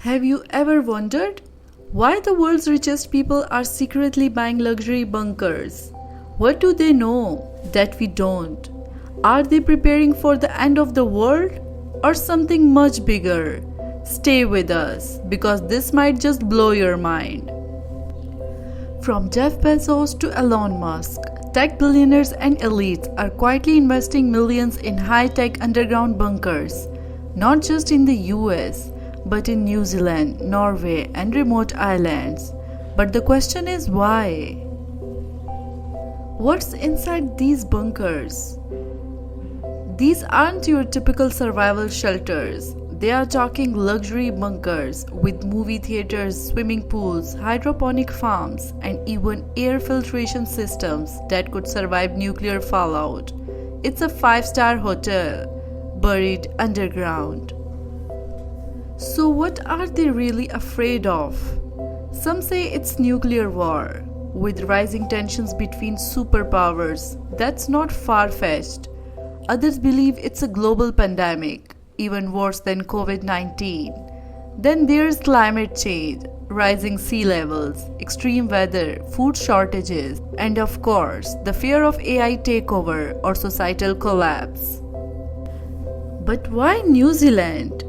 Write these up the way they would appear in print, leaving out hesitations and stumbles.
Have you ever wondered why the world's richest people are secretly buying luxury bunkers? What do they know that we don't? Are they preparing for the end of the world or something much bigger? Stay with us because this might just blow your mind. From Jeff Bezos to Elon Musk, tech billionaires and elites are quietly investing millions in high-tech underground bunkers, not just in the US, but in New Zealand, Norway, and remote islands. But the question is why? What's inside these bunkers? These aren't your typical survival shelters. They are talking luxury bunkers with movie theaters, swimming pools, hydroponic farms, and even air filtration systems that could survive nuclear fallout. It's a 5-star hotel, buried underground. So what are they really afraid of? Some say it's nuclear war, with rising tensions between superpowers. That's not far-fetched. Others believe it's a global pandemic, even worse than COVID-19. Then there's climate change, rising sea levels, extreme weather, food shortages, and of course, the fear of AI takeover or societal collapse. But why New Zealand?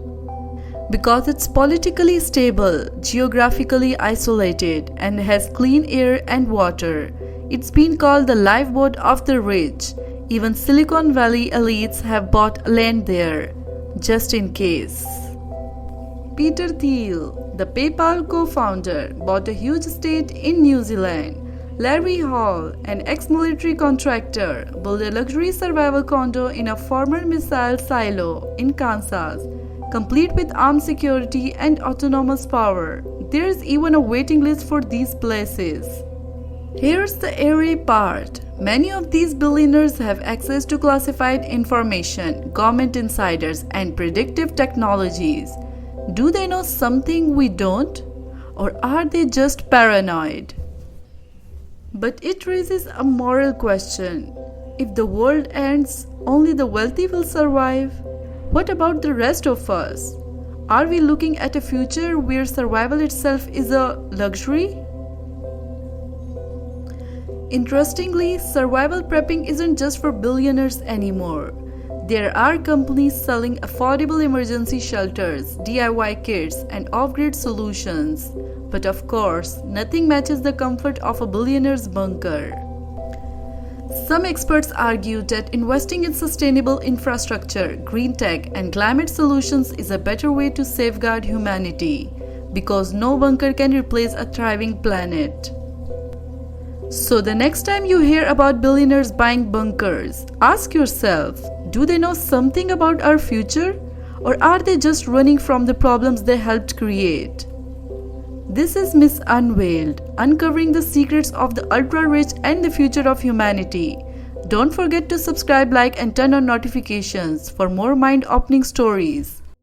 Because it's politically stable, geographically isolated, and has clean air and water. It's been called the lifeboat of the rich. Even Silicon Valley elites have bought land there, just in case. Peter Thiel, the PayPal co-founder, bought a huge estate in New Zealand. Larry Hall, an ex-military contractor, built a luxury survival condo in a former missile silo in Kansas, complete with armed security and autonomous power. There's even a waiting list for these places. Here's the eerie part. Many of these billionaires have access to classified information, government insiders, and predictive technologies. Do they know something we don't? Or are they just paranoid? But it raises a moral question. If the world ends, only the wealthy will survive. What about the rest of us? Are we looking at a future where survival itself is a luxury? Interestingly, survival prepping isn't just for billionaires anymore. There are companies selling affordable emergency shelters, DIY kits, and off-grid solutions. But of course, nothing matches the comfort of a billionaire's bunker. Some experts argue that investing in sustainable infrastructure, green tech, and climate solutions is a better way to safeguard humanity, because no bunker can replace a thriving planet. So the next time you hear about billionaires buying bunkers, ask yourself, do they know something about our future? Or are they just running from the problems they helped create? This is Miss Unveiled, uncovering the secrets of the ultra-rich and the future of humanity. Don't forget to subscribe, like, and turn on notifications for more mind-opening stories.